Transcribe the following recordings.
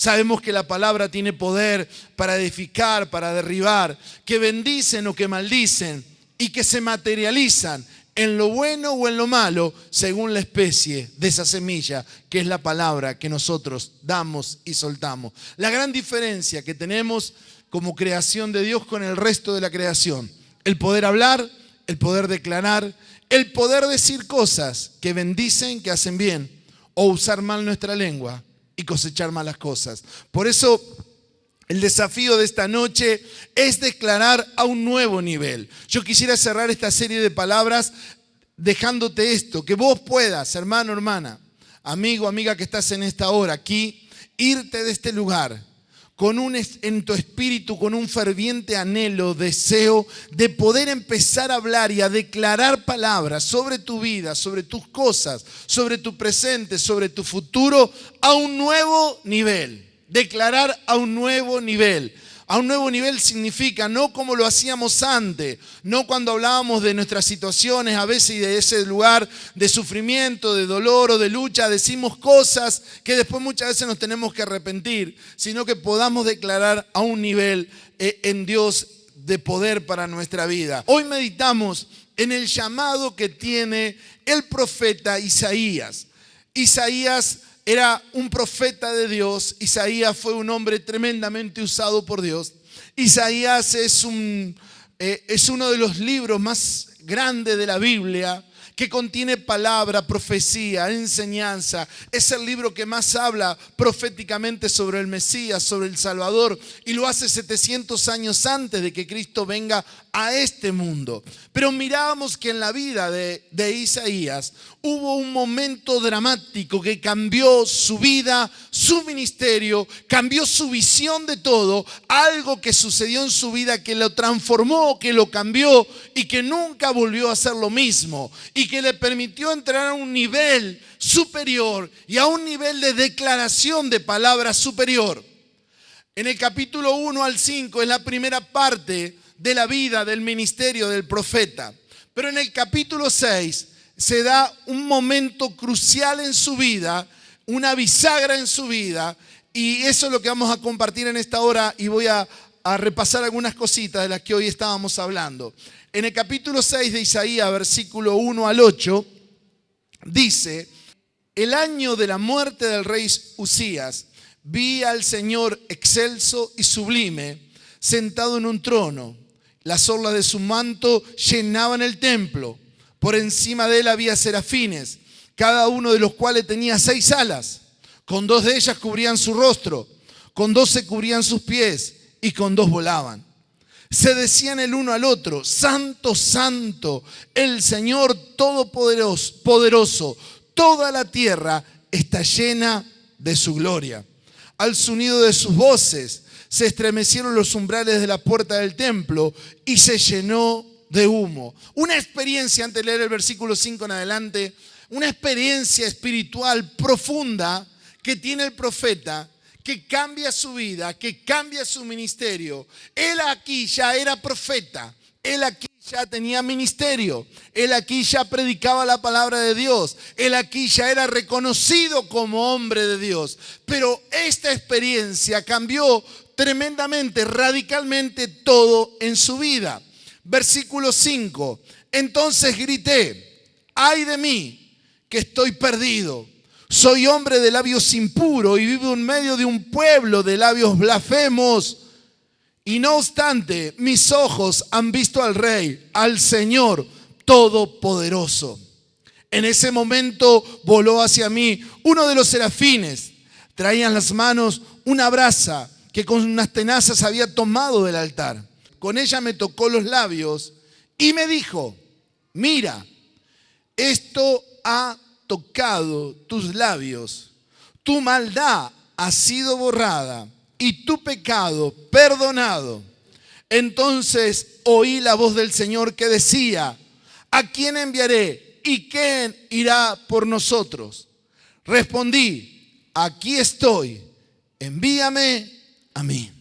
Sabemos que la palabra tiene poder para edificar, para derribar, que bendicen o que maldicen y que se materializan en lo bueno o en lo malo según la especie de esa semilla que es la palabra que nosotros damos y soltamos. La gran diferencia que tenemos como creación de Dios con el resto de la creación: el poder hablar, el poder declarar, el poder decir cosas que bendicen, que hacen bien, o usar mal nuestra lengua y cosechar malas cosas. Por eso el desafío de esta noche es declarar a un nuevo nivel. Yo quisiera cerrar esta serie de palabras dejándote esto, que vos puedas, hermano, hermana, amigo, amiga que estás en esta hora aquí, irte de este lugar en tu espíritu con un ferviente anhelo, deseo de poder empezar a hablar y a declarar palabras sobre tu vida, sobre tus cosas, sobre tu presente, sobre tu futuro, a un nuevo nivel. Declarar a un nuevo nivel. A un nuevo nivel significa no como lo hacíamos antes, no cuando hablábamos de nuestras situaciones, a veces y de ese lugar de sufrimiento, de dolor o de lucha, decimos cosas que después muchas veces nos tenemos que arrepentir, sino que podamos declarar a un nivel en Dios de poder para nuestra vida. Hoy meditamos en el llamado que tiene el profeta Isaías. Isaías era un profeta de Dios. Isaías fue un hombre tremendamente usado por Dios. Isaías es uno de los libros más grandes de la Biblia, que contiene palabra, profecía, enseñanza. Es el libro que más habla proféticamente sobre el Mesías, sobre el Salvador, y lo hace 700 años antes de que Cristo venga a este mundo. Pero miramos que en la vida de Isaías hubo un momento dramático que cambió su vida, su ministerio, cambió su visión de todo, algo que sucedió en su vida que lo transformó, que lo cambió y que nunca volvió a hacer lo mismo, y que le permitió entrar a un nivel superior y a un nivel de declaración de palabra superior. En el capítulo 1 al 5 es la primera parte de la vida del ministerio del profeta. Pero en el capítulo 6 se da un momento crucial en su vida, una bisagra en su vida, y eso es lo que vamos a compartir en esta hora, y voy a repasar algunas cositas de las que hoy estábamos hablando. En el capítulo 6 de Isaías, versículo 1 al 8, dice: el año de la muerte del rey Uzías, vi al Señor excelso y sublime, sentado en un trono. Las orlas de su manto llenaban el templo. Por encima de él había serafines, cada uno de los cuales tenía 6 alas. Con 2 de ellas cubrían su rostro, con 2 se cubrían sus pies y con 2 volaban. Se decían el uno al otro: Santo, Santo, el Señor Todopoderoso, toda la tierra está llena de su gloria. Al sonido de sus voces se estremecieron los umbrales de la puerta del templo y se llenó de humo. Una experiencia, antes de leer el versículo 5 en adelante, una experiencia espiritual profunda que tiene el profeta, que cambia su vida, que cambia su ministerio. Él aquí ya era profeta, él aquí ya tenía ministerio, él aquí ya predicaba la palabra de Dios, él aquí ya era reconocido como hombre de Dios. Pero esta experiencia cambió tremendamente, radicalmente todo en su vida. Versículo 5. Entonces grité: ay de mí, que estoy perdido. Soy hombre de labios impuros y vivo en medio de un pueblo de labios blasfemos. Y no obstante, mis ojos han visto al Rey, al Señor Todopoderoso. En ese momento voló hacia mí uno de los serafines. Traía en las manos una brasa que con unas tenazas había tomado del altar. Con ella me tocó los labios y me dijo: mira, esto ha tocado tus labios, tu maldad ha sido borrada y tu pecado perdonado. Entonces oí la voz del Señor que decía: ¿a quién enviaré y quién irá por nosotros? Respondí: aquí estoy, envíame a mí.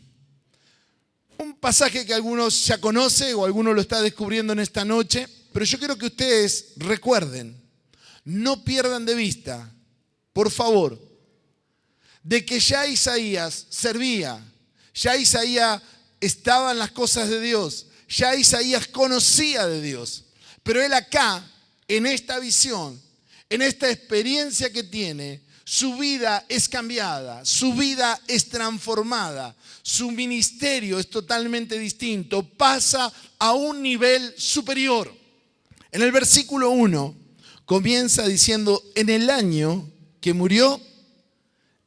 Un pasaje que algunos ya conocen o alguno lo está descubriendo en esta noche, pero yo quiero que ustedes recuerden, no pierdan de vista, por favor, de que ya Isaías servía, ya Isaías estaba en las cosas de Dios, ya Isaías conocía de Dios. Pero él acá, en esta visión, en esta experiencia que tiene, su vida es cambiada, su vida es transformada, su ministerio es totalmente distinto, pasa a un nivel superior. En el versículo 1 comienza diciendo, en el año que murió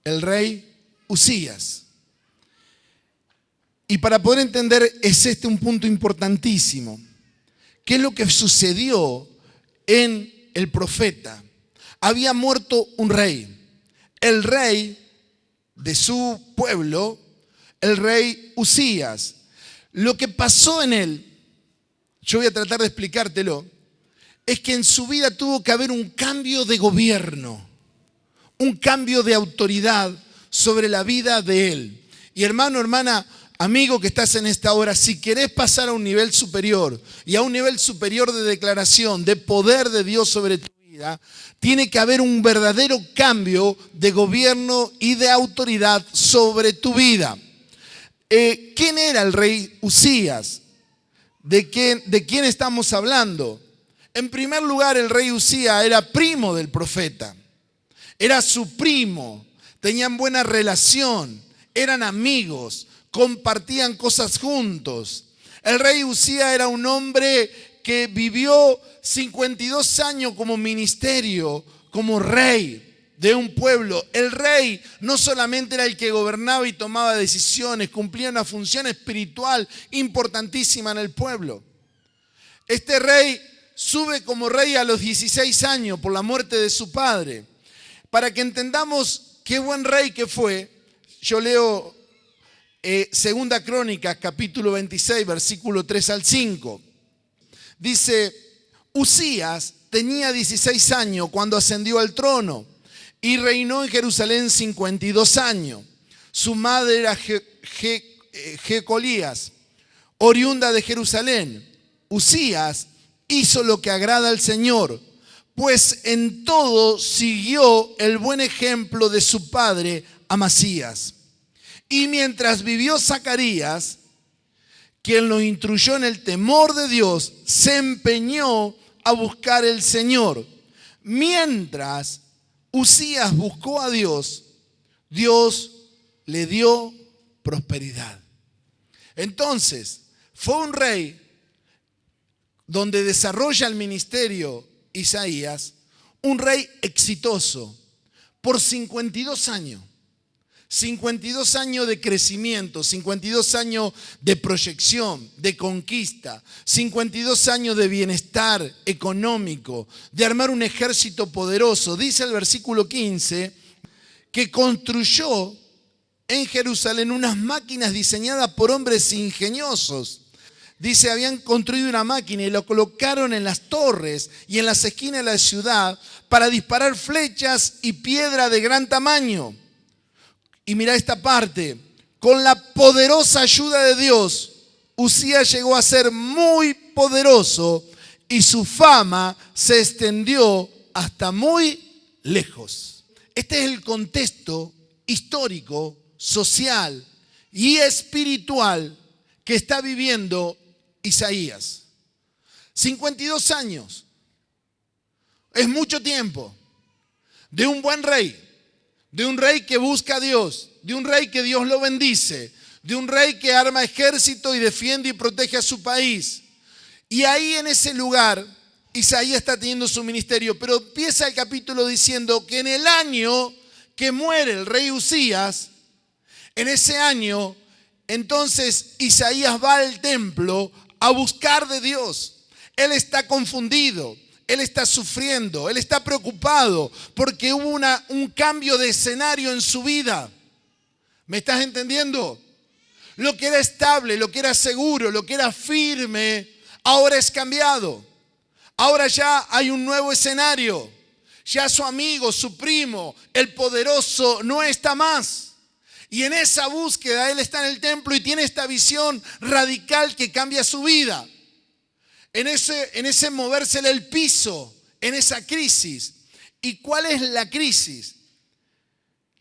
el rey Uzías. Y para poder entender, es este un punto importantísimo. ¿Qué es lo que sucedió en el profeta? Había muerto un rey. El rey de su pueblo, el rey Uzías. Lo que pasó en él, yo voy a tratar de explicártelo, es que en su vida tuvo que haber un cambio de gobierno, un cambio de autoridad sobre la vida de él. Y hermano, hermana, amigo que estás en esta hora, si querés pasar a un nivel superior y a un nivel superior de declaración, de poder de Dios sobre tu vida, tiene que haber un verdadero cambio de gobierno y de autoridad sobre tu vida. ¿Quién era el rey Uzías? ¿De quién estamos hablando? En primer lugar, el rey Uzías era primo del profeta. Era su primo. Tenían buena relación. Eran amigos. Compartían cosas juntos. El rey Uzías era un hombre que vivió 52 años como ministerio, como rey de un pueblo. El rey no solamente era el que gobernaba y tomaba decisiones, cumplía una función espiritual importantísima en el pueblo. Este rey sube como rey a los 16 años por la muerte de su padre. Para que entendamos qué buen rey que fue, yo leo Segunda Crónicas, capítulo 26, versículo 3 al 5. Dice, Uzías tenía 16 años cuando ascendió al trono y reinó en Jerusalén 52 años. Su madre era Jecolías, oriunda de Jerusalén. Uzías hizo lo que agrada al Señor, pues en todo siguió el buen ejemplo de su padre Amasías. Y mientras vivió Zacarías, quien lo instruyó en el temor de Dios, se empeñó a buscar el Señor. Mientras Uzías buscó a Dios, Dios le dio prosperidad. Entonces, fue un rey donde desarrolla el ministerio Isaías, un rey exitoso por 52 años. 52 años de crecimiento, 52 años de proyección, de conquista, 52 años de bienestar económico, de armar un ejército poderoso. Dice el versículo 15 que construyó en Jerusalén unas máquinas diseñadas por hombres ingeniosos. Dice, habían construido una máquina y lo colocaron en las torres y en las esquinas de la ciudad para disparar flechas y piedra de gran tamaño. Y mira esta parte, con la poderosa ayuda de Dios, Uzías llegó a ser muy poderoso y su fama se extendió hasta muy lejos. Este es el contexto histórico, social y espiritual que está viviendo Isaías. 52 años. Es mucho tiempo. De un buen rey. De un rey que busca a Dios, de un rey que Dios lo bendice, de un rey que arma ejército y defiende y protege a su país. Y ahí en ese lugar, Isaías está teniendo su ministerio, pero empieza el capítulo diciendo que en el año que muere el rey Uzías, en ese año, entonces Isaías va al templo a buscar de Dios. Él está confundido. Él está sufriendo, él está preocupado porque hubo un cambio de escenario en su vida. ¿Me estás entendiendo? Lo que era estable, lo que era seguro, lo que era firme, ahora es cambiado. Ahora ya hay un nuevo escenario. Ya su amigo, su primo, el poderoso no está más. Y en esa búsqueda él está en el templo y tiene esta visión radical que cambia su vida. En ese movérsele el piso, en esa crisis. ¿Y cuál es la crisis?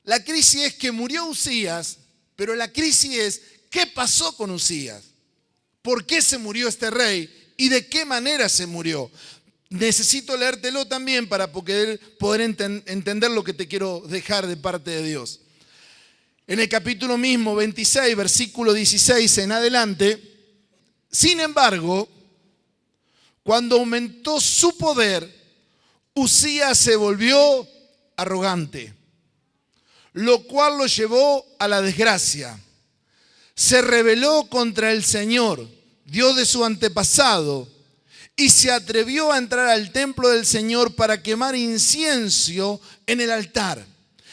La crisis es que murió Uzías, pero la crisis es ¿qué pasó con Uzías? ¿Por qué se murió este rey? ¿Y de qué manera se murió? Necesito leértelo también para poder entender lo que te quiero dejar de parte de Dios. En el capítulo mismo, 26, versículo 16 en adelante, sin embargo, cuando aumentó su poder, Uzías se volvió arrogante, lo cual lo llevó a la desgracia. Se rebeló contra el Señor, Dios de su antepasado, y se atrevió a entrar al templo del Señor para quemar incienso en el altar.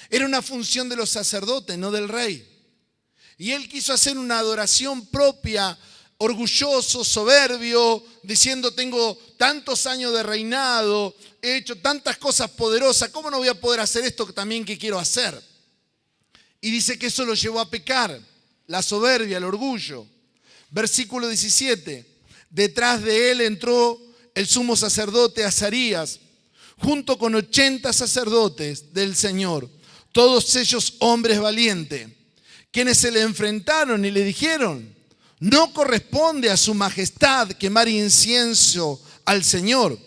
Era una función de los sacerdotes, no del rey. Y él quiso hacer una adoración propia, orgulloso, soberbio, diciendo tengo tantos años de reinado, he hecho tantas cosas poderosas, ¿cómo no voy a poder hacer esto también que quiero hacer? Y dice que eso lo llevó a pecar, la soberbia, el orgullo. Versículo 17, detrás de él entró el sumo sacerdote Azarías, junto con 80 sacerdotes del Señor, todos ellos hombres valientes, quienes se le enfrentaron y le dijeron, no corresponde a su majestad quemar incienso al Señor.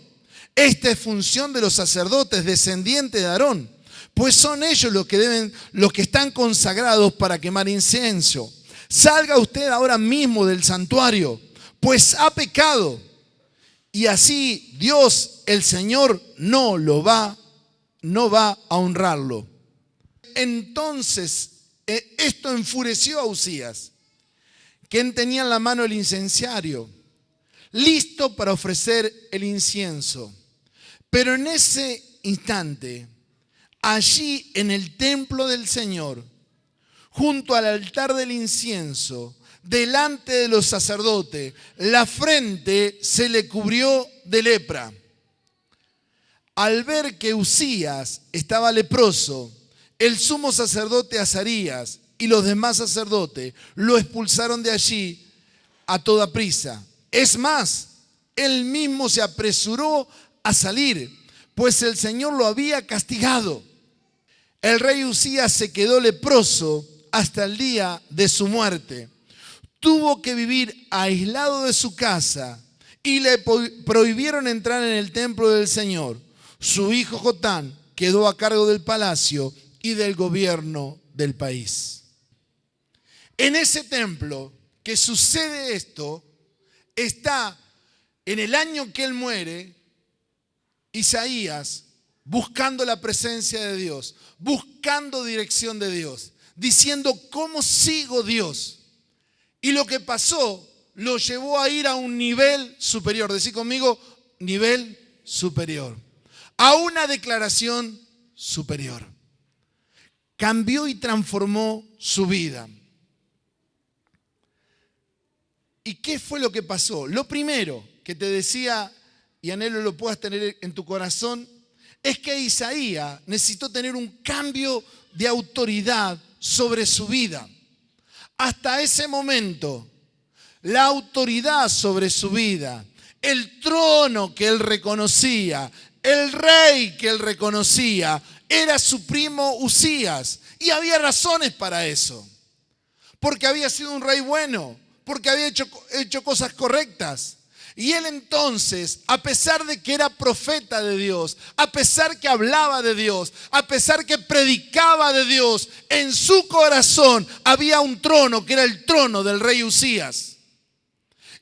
Esta es función de los sacerdotes descendientes de Aarón, pues son ellos los que están consagrados para quemar incienso. Salga usted ahora mismo del santuario, pues ha pecado. Y así Dios, el Señor, no va a honrarlo. Entonces, esto enfureció a Uzías, quien tenía en la mano el incenciario, listo para ofrecer el incienso. Pero en ese instante, allí en el templo del Señor, junto al altar del incienso, delante de los sacerdotes, la frente se le cubrió de lepra. Al ver que Uzías estaba leproso, el sumo sacerdote Azarías y los demás sacerdotes lo expulsaron de allí a toda prisa. Es más, él mismo se apresuró a salir, pues el Señor lo había castigado. El rey Uzías se quedó leproso hasta el día de su muerte. Tuvo que vivir aislado de su casa y le prohibieron entrar en el templo del Señor. Su hijo Jotán quedó a cargo del palacio y del gobierno del país. En ese templo que sucede esto, está en el año que él muere, Isaías buscando la presencia de Dios, buscando dirección de Dios, diciendo ¿cómo sigo Dios? Y lo que pasó lo llevó a ir a un nivel superior. Decí conmigo, nivel superior. A una declaración superior. Cambió y transformó su vida. ¿Y qué fue lo que pasó? Lo primero que te decía, y anhelo lo puedas tener en tu corazón, es que Isaías necesitó tener un cambio de autoridad sobre su vida. Hasta ese momento, la autoridad sobre su vida, el trono que él reconocía, el rey que él reconocía, era su primo Uzías. Y había razones para eso. Porque había sido un rey bueno, porque había hecho cosas correctas. Y él entonces, a pesar de que era profeta de Dios, a pesar que hablaba de Dios, a pesar que predicaba de Dios, en su corazón había un trono que era el trono del rey Uzías.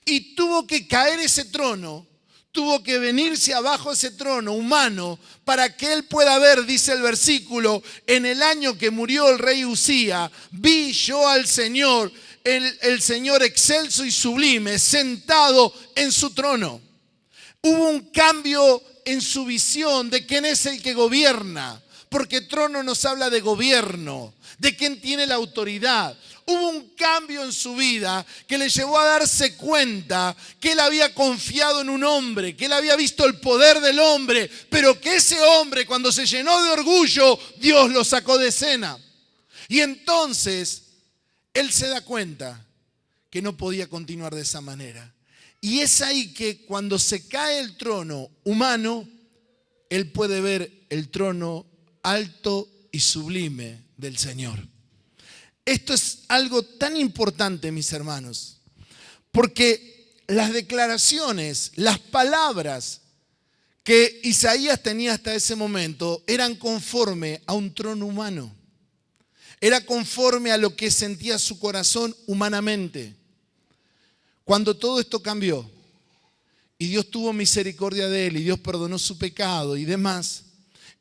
Y tuvo que caer ese trono, tuvo que venirse abajo ese trono humano para que él pueda ver, dice el versículo, en el año que murió el rey Uzías, vi yo al Señor, el Señor excelso y sublime, sentado en su trono. Hubo un cambio en su visión de quién es el que gobierna, porque trono nos habla de gobierno, de quién tiene la autoridad. Hubo un cambio en su vida que le llevó a darse cuenta que él había confiado en un hombre, que él había visto el poder del hombre, pero que ese hombre, cuando se llenó de orgullo, Dios lo sacó de escena. Y entonces él se da cuenta que no podía continuar de esa manera. Y es ahí que cuando se cae el trono humano, él puede ver el trono alto y sublime del Señor. Esto es algo tan importante, mis hermanos, porque las declaraciones, las palabras que Isaías tenía hasta ese momento eran conforme a un trono humano. Era conforme a lo que sentía su corazón humanamente. Cuando todo esto cambió y Dios tuvo misericordia de él y Dios perdonó su pecado y demás,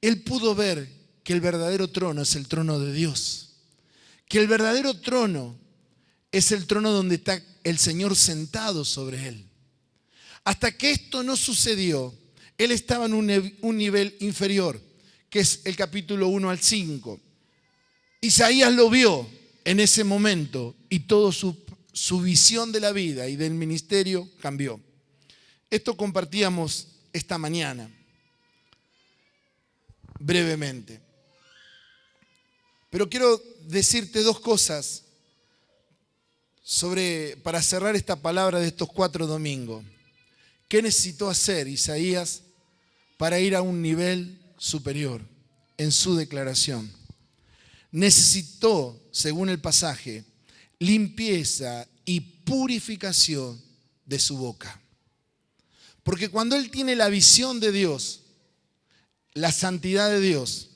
él pudo ver que el verdadero trono es el trono de Dios. Que el verdadero trono es el trono donde está el Señor sentado sobre él. Hasta que esto no sucedió, él estaba en un nivel inferior, que es el capítulo 1 al 5. Isaías lo vio en ese momento y toda su visión de la vida y del ministerio cambió. Esto compartíamos esta mañana, brevemente. Pero quiero decirte dos cosas para cerrar esta palabra de estos 4 domingos. ¿Qué necesitó hacer Isaías para ir a un nivel superior en su declaración? Necesitó, según el pasaje, limpieza y purificación de su boca. Porque cuando él tiene la visión de Dios, la santidad de Dios,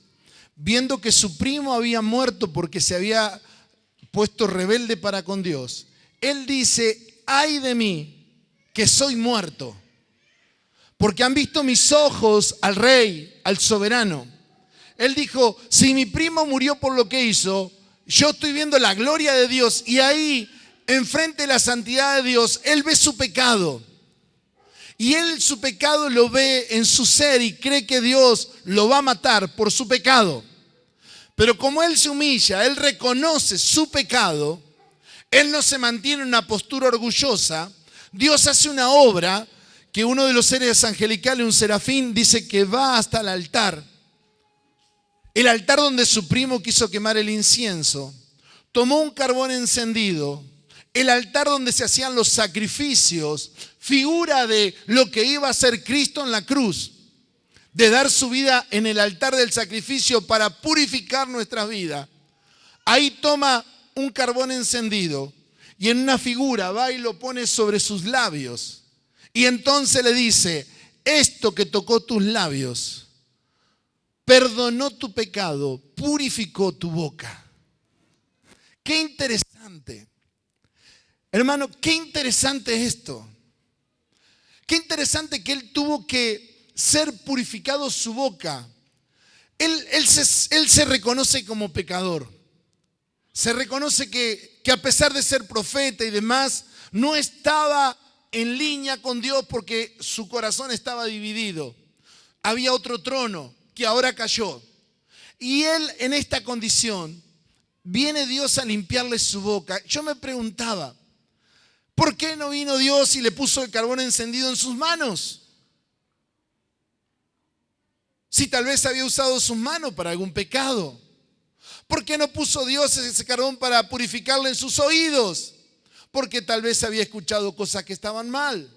viendo que su primo había muerto porque se había puesto rebelde para con Dios, él dice: ay de mí, que soy muerto, porque han visto mis ojos al Rey, al soberano. Él dijo: si mi primo murió por lo que hizo, yo estoy viendo la gloria de Dios, y ahí, enfrente de la santidad de Dios, él ve su pecado. Y él su pecado lo ve en su ser y cree que Dios lo va a matar por su pecado. Pero como él se humilla, él reconoce su pecado, él no se mantiene en una postura orgullosa. Dios hace una obra que uno de los seres angelicales, un serafín, dice que va hasta el altar donde su primo quiso quemar el incienso. Tomó un carbón encendido, el altar donde se hacían los sacrificios, figura de lo que iba a hacer Cristo en la cruz, de dar su vida en el altar del sacrificio para purificar nuestras vidas. Ahí toma un carbón encendido y en una figura va y lo pone sobre sus labios. Y entonces le dice: esto que tocó tus labios perdonó tu pecado, purificó tu boca. Qué interesante. Hermano, qué interesante es esto. Qué interesante que él tuvo que ser purificado su boca. Él se reconoce como pecador. Se reconoce que a pesar de ser profeta y demás, no estaba en línea con Dios porque su corazón estaba dividido. Había otro trono que ahora cayó. Y él, en esta condición, viene Dios a limpiarle su boca. Yo me preguntaba, ¿por qué no vino Dios y le puso el carbón encendido en sus manos? Si tal vez había usado sus manos para algún pecado. ¿Por qué no puso Dios ese carbón para purificarle en sus oídos? Porque tal vez había escuchado cosas que estaban mal.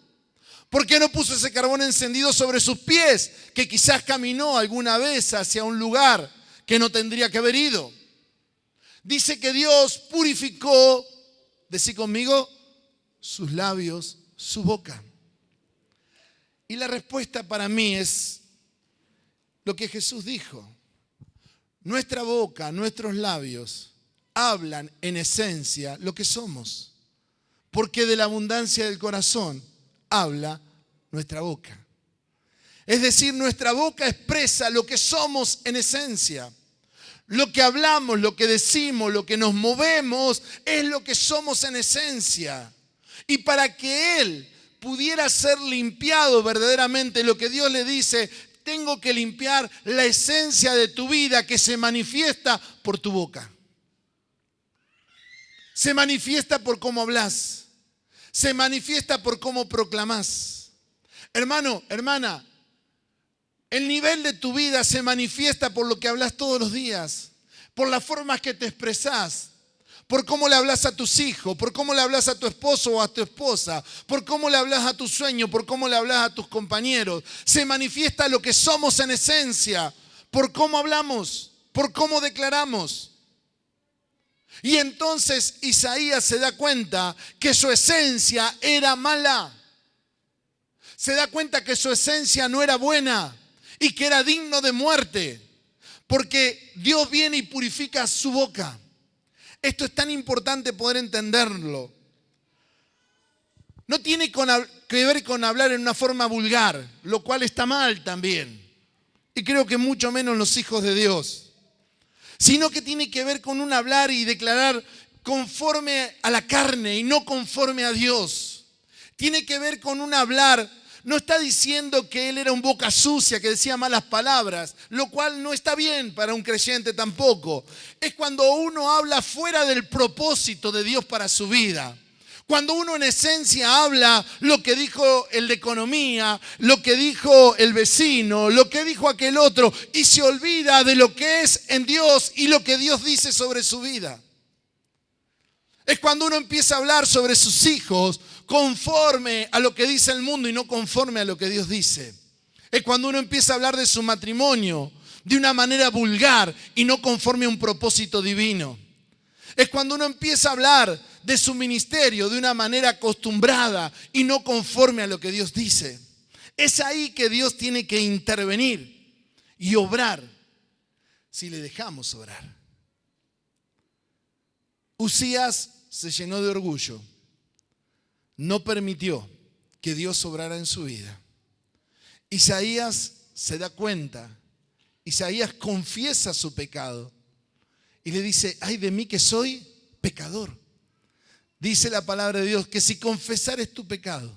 ¿Por qué no puso ese carbón encendido sobre sus pies? Que quizás caminó alguna vez hacia un lugar que no tendría que haber ido. Dice que Dios purificó, decí conmigo, sus labios, su boca. Y la respuesta para mí es lo que Jesús dijo. Nuestra boca, nuestros labios hablan en esencia lo que somos. Porque de la abundancia del corazón habla nuestra boca. Es decir, nuestra boca expresa lo que somos en esencia. Lo que hablamos, lo que decimos, lo que nos movemos es lo que somos en esencia. Y para que Él pudiera ser limpiado verdaderamente, lo que Dios le dice: tengo que limpiar la esencia de tu vida que se manifiesta por tu boca. Se manifiesta por cómo hablas. Se manifiesta por cómo proclamás. Hermano, hermana, el nivel de tu vida se manifiesta por lo que hablas todos los días, por las formas que te expresás, por cómo le hablas a tus hijos, por cómo le hablas a tu esposo o a tu esposa, por cómo le hablas a tu sueño, por cómo le hablas a tus compañeros. Se manifiesta lo que somos en esencia por cómo hablamos. por cómo declaramos. Y entonces Isaías se da cuenta que su esencia era mala. Se da cuenta que su esencia no era buena y que era digno de muerte. Porque Dios viene y purifica su boca. Esto es tan importante poder entenderlo. No tiene que ver con hablar en una forma vulgar, lo cual está mal también. Y creo que mucho menos los hijos de Dios. Sino que tiene que ver con un hablar y declarar conforme a la carne y no conforme a Dios. Tiene que ver con un hablar. No está diciendo que él era un boca sucia, que decía malas palabras, lo cual no está bien para un creyente tampoco. Es cuando uno habla fuera del propósito de Dios para su vida. Cuando uno en esencia habla lo que dijo el de economía, lo que dijo el vecino, lo que dijo aquel otro, y se olvida de lo que es en Dios y lo que Dios dice sobre su vida. Es cuando uno empieza a hablar sobre sus hijos conforme a lo que dice el mundo y no conforme a lo que Dios dice. Es cuando uno empieza a hablar de su matrimonio de una manera vulgar y no conforme a un propósito divino. Es cuando uno empieza a hablar de su ministerio de una manera acostumbrada y no conforme a lo que Dios dice. Es ahí que Dios tiene que intervenir y obrar si le dejamos obrar. Uzías se llenó de orgullo. No permitió que Dios obrara en su vida. Isaías se da cuenta. Isaías confiesa su pecado. Y le dice, ay de mí que soy pecador. Dice la palabra de Dios que si confesares tu pecado,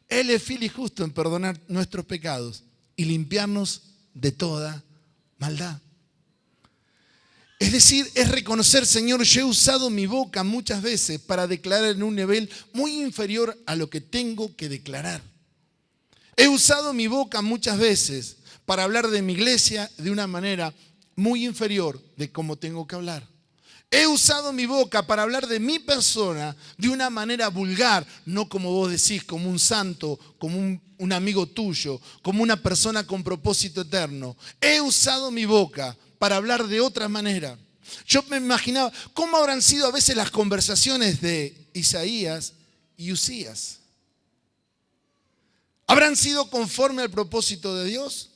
Él es fiel y justo en perdonar nuestros pecados y limpiarnos de toda maldad. Es decir, es reconocer, Señor, yo he usado mi boca muchas veces para declarar en un nivel muy inferior a lo que tengo que declarar. He usado mi boca muchas veces para hablar de mi iglesia de una manera muy inferior de cómo tengo que hablar. He usado mi boca para hablar de mi persona de una manera vulgar, no como vos decís, como un santo, como un amigo tuyo, como una persona con propósito eterno. He usado mi boca para hablar de otra manera. Yo me imaginaba cómo habrán sido a veces las conversaciones de Isaías y Uzías. ¿Habrán sido conforme al propósito de Dios?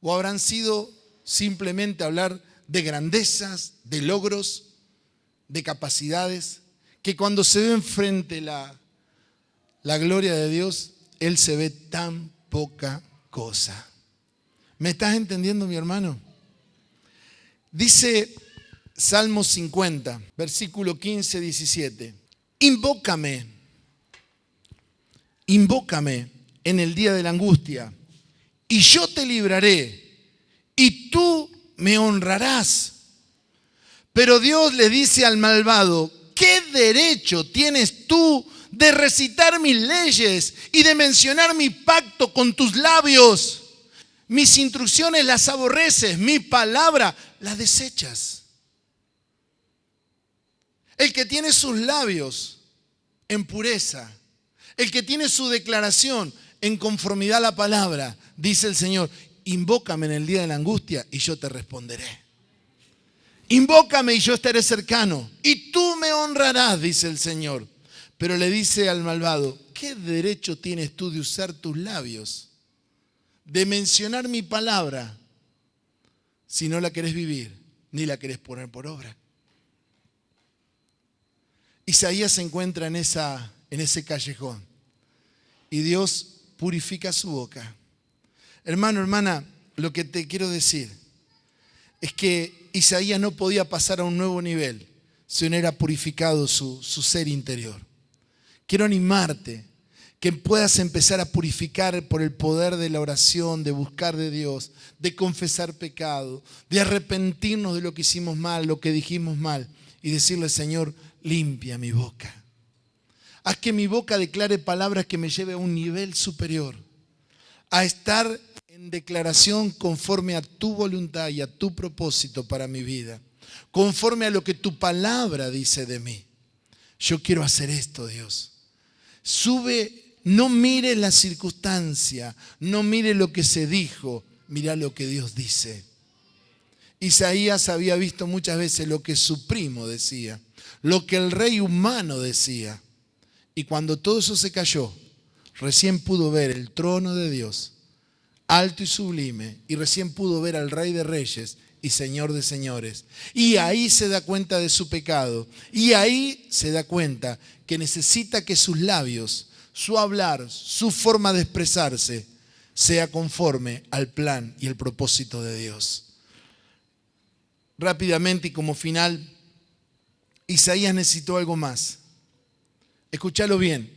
¿O habrán sido simplemente hablar de grandezas, de logros, de capacidades, que cuando se ve enfrente la gloria de Dios, Él se ve tan poca cosa? ¿Me estás entendiendo, mi hermano? Dice Salmo 50, versículo 15, 17. Invócame en el día de la angustia, y yo te libraré, y tú me honrarás. Pero Dios le dice al malvado, ¿qué derecho tienes tú de recitar mis leyes y de mencionar mi pacto con tus labios? Mis instrucciones las aborreces, mi palabra las desechas. El que tiene sus labios en pureza, el que tiene su declaración en conformidad a la palabra, dice el Señor, invócame en el día de la angustia y yo te responderé. Invócame y yo estaré cercano y tú me honrarás, dice el Señor. Pero le dice al malvado, ¿qué derecho tienes tú de usar tus labios, de mencionar mi palabra, si no la querés vivir ni la querés poner por obra? Isaías se encuentra en ese callejón y Dios purifica su boca. Hermano, hermana, lo que te quiero decir es que Isaías no podía pasar a un nuevo nivel si no era purificado su ser interior. Quiero animarte que puedas empezar a purificar por el poder de la oración, de buscar de Dios, de confesar pecado, de arrepentirnos de lo que hicimos mal, lo que dijimos mal y decirle, Señor, limpia mi boca. Haz que mi boca declare palabras que me lleve a un nivel superior, a estar en declaración conforme a tu voluntad y a tu propósito para mi vida, conforme a lo que tu palabra dice de mí. Yo quiero hacer esto, Dios. Sube, no mire la circunstancia, no mire lo que se dijo, mira lo que Dios dice. Isaías había visto muchas veces lo que su primo decía, lo que el rey humano decía. Y cuando todo eso se cayó, recién pudo ver el trono de Dios, alto y sublime, y recién pudo ver al Rey de Reyes y Señor de Señores. Y ahí se da cuenta de su pecado. Y ahí se da cuenta que necesita que sus labios, su hablar, su forma de expresarse, sea conforme al plan y el propósito de Dios. Rápidamente y como final, Isaías necesitó algo más. Escúchalo bien.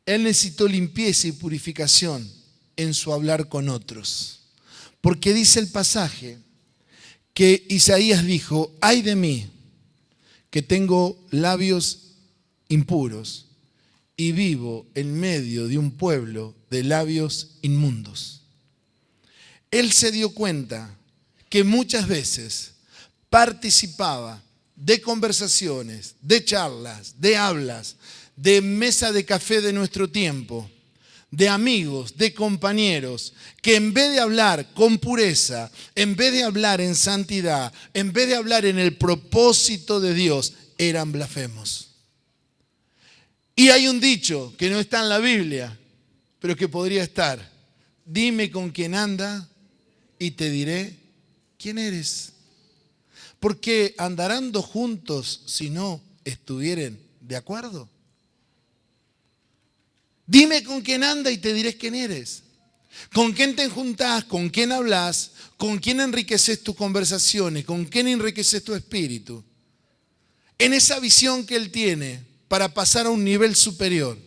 Él necesitó limpieza y purificación en su hablar con otros. Porque dice el pasaje que Isaías dijo, ay de mí, que tengo labios impuros y vivo en medio de un pueblo de labios inmundos. Él se dio cuenta que muchas veces participaba de conversaciones, de charlas, de hablas, de mesa de café de nuestro tiempo, de amigos, de compañeros, que en vez de hablar con pureza, en vez de hablar en santidad, en vez de hablar en el propósito de Dios, eran blasfemos. Y hay un dicho que no está en la Biblia, pero que podría estar. Dime con quién anda y te diré quién eres. Porque andarán dos juntos si no estuvieren de acuerdo. Dime con quién anda y te diré quién eres. ¿Con quién te juntás? ¿Con quién hablas? ¿Con quién enriqueces tus conversaciones? ¿Con quién enriqueces tu espíritu? En esa visión que él tiene para pasar a un nivel superior,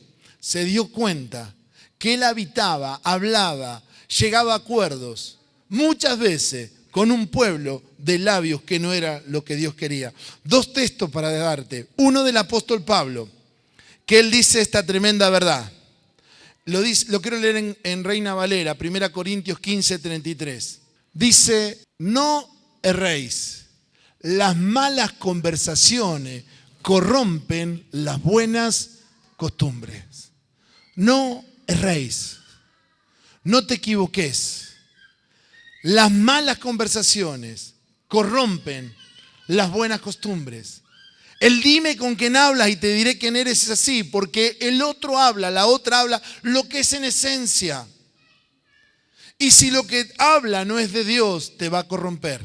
se dio cuenta que él habitaba, hablaba, llegaba a acuerdos, muchas veces con un pueblo de labios que no era lo que Dios quería. Dos textos para darte. Uno del apóstol Pablo, que él dice esta tremenda verdad. Lo quiero leer en Reina Valera, 1 Corintios 15, 33. Dice, no erréis, las malas conversaciones corrompen las buenas costumbres. No erréis, no te equivoques. Las malas conversaciones corrompen las buenas costumbres. El dime con quién hablas y te diré quién eres es así, porque el otro habla, la otra habla lo que es en esencia. Y si lo que habla no es de Dios, te va a corromper.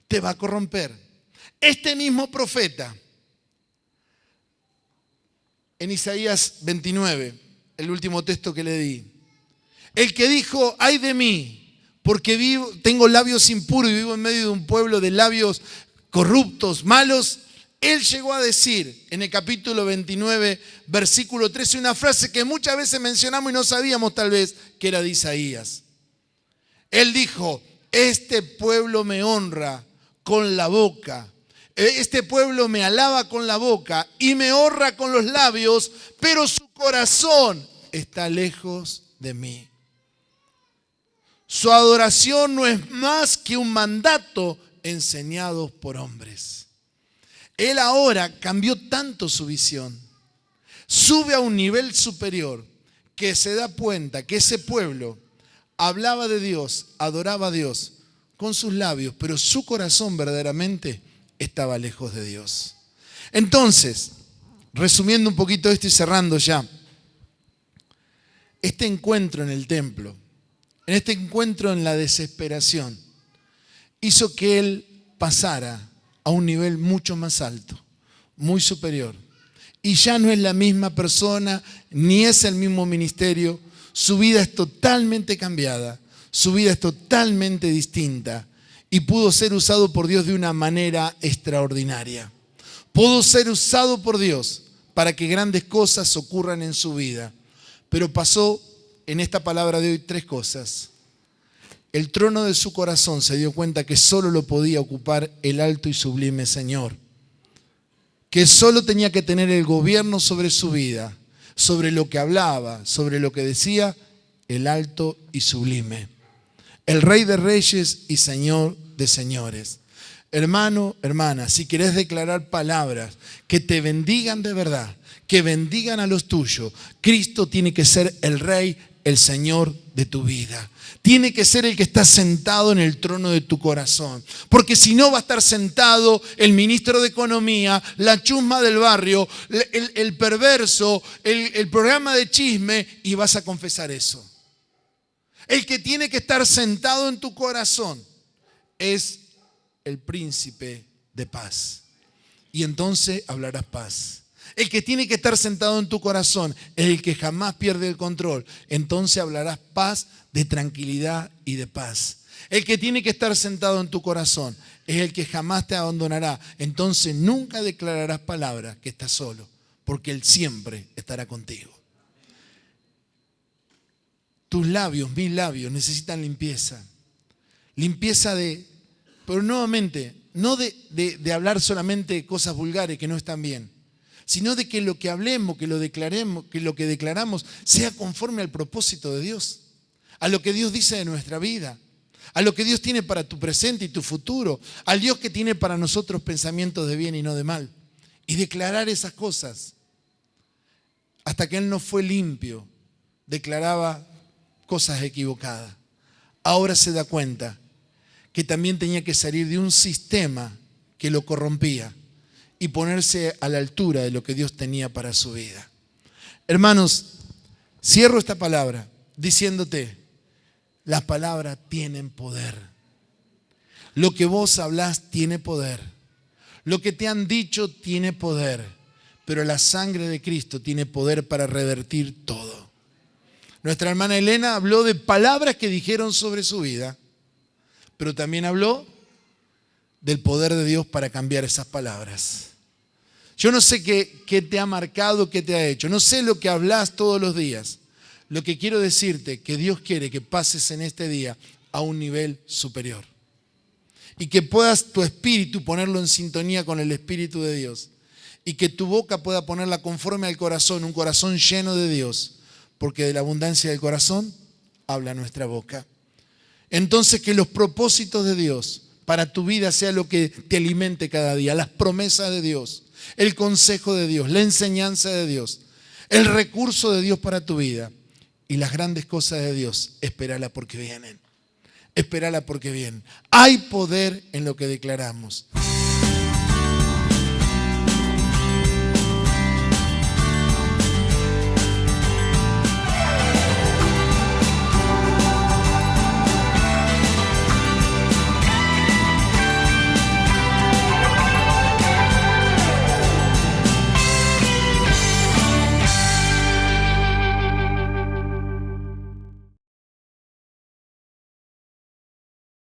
Te va a corromper. Este mismo profeta, en Isaías 29, el último texto que le di, el que dijo, ay de mí, porque tengo labios impuros y vivo en medio de un pueblo de labios corruptos, malos, él llegó a decir en el capítulo 29, versículo 13, una frase que muchas veces mencionamos y no sabíamos tal vez que era de Isaías. Él dijo, este pueblo me honra con la boca, este pueblo me alaba con la boca y me honra con los labios, pero su corazón está lejos de mí. Su adoración no es más que un mandato enseñado por hombres. Él ahora cambió tanto su visión, sube a un nivel superior, que se da cuenta que ese pueblo hablaba de Dios, adoraba a Dios con sus labios, pero su corazón verdaderamente estaba lejos de Dios. Entonces, resumiendo un poquito esto y cerrando ya, este encuentro en el templo, en este encuentro en la desesperación, hizo que él pasara a un nivel mucho más alto, muy superior. Y ya no es la misma persona, ni es el mismo ministerio. Su vida es totalmente cambiada, su vida es totalmente distinta y pudo ser usado por Dios de una manera extraordinaria. Pudo ser usado por Dios para que grandes cosas ocurran en su vida. Pero pasó en esta palabra de hoy tres cosas. El trono de su corazón se dio cuenta que solo lo podía ocupar el alto y sublime Señor. Que solo tenía que tener el gobierno sobre su vida, sobre lo que hablaba, sobre lo que decía, el alto y sublime. El Rey de Reyes y Señor de Señores. Hermano, hermana, si querés declarar palabras que te bendigan de verdad, que bendigan a los tuyos, Cristo tiene que ser el Rey el Señor de tu vida. Tiene que ser el que está sentado en el trono de tu corazón. Porque si no, va a estar sentado el ministro de Economía, la chusma del barrio, el perverso, el programa de chisme, y vas a confesar eso. El que tiene que estar sentado en tu corazón es el príncipe de paz. Y entonces hablarás paz. El que tiene que estar sentado en tu corazón es el que jamás pierde el control. Entonces hablarás paz, de tranquilidad y de paz. El que tiene que estar sentado en tu corazón es el que jamás te abandonará. Entonces nunca declararás palabras que estás solo, porque Él siempre estará contigo. Tus labios, mis labios, necesitan limpieza. Limpieza pero nuevamente, no de hablar solamente cosas vulgares que no están bien, sino de que lo que hablemos, que lo declaremos, que lo que declaramos sea conforme al propósito de Dios, a lo que Dios dice de nuestra vida, a lo que Dios tiene para tu presente y tu futuro, al Dios que tiene para nosotros pensamientos de bien y no de mal. Y declarar esas cosas. Hasta que Él no fue limpio, declaraba cosas equivocadas. Ahora se da cuenta que también tenía que salir de un sistema que lo corrompía y ponerse a la altura de lo que Dios tenía para su vida. Hermanos, cierro esta palabra diciéndote, las palabras tienen poder. Lo que vos hablás tiene poder. Lo que te han dicho tiene poder. Pero la sangre de Cristo tiene poder para revertir todo. Nuestra hermana Elena habló de palabras que dijeron sobre su vida, pero también habló del poder de Dios para cambiar esas palabras. Yo no sé qué te ha marcado, qué te ha hecho. No sé lo que hablas todos los días. Lo que quiero decirte, que Dios quiere que pases en este día a un nivel superior. Y que puedas tu espíritu ponerlo en sintonía con el Espíritu de Dios. Y que tu boca pueda ponerla conforme al corazón, un corazón lleno de Dios. Porque de la abundancia del corazón habla nuestra boca. Entonces que los propósitos de Dios para tu vida sea lo que te alimente cada día. Las promesas de Dios, el consejo de Dios, la enseñanza de Dios, el recurso de Dios para tu vida. Y las grandes cosas de Dios, espérala porque vienen. Espérala porque vienen. Hay poder en lo que declaramos.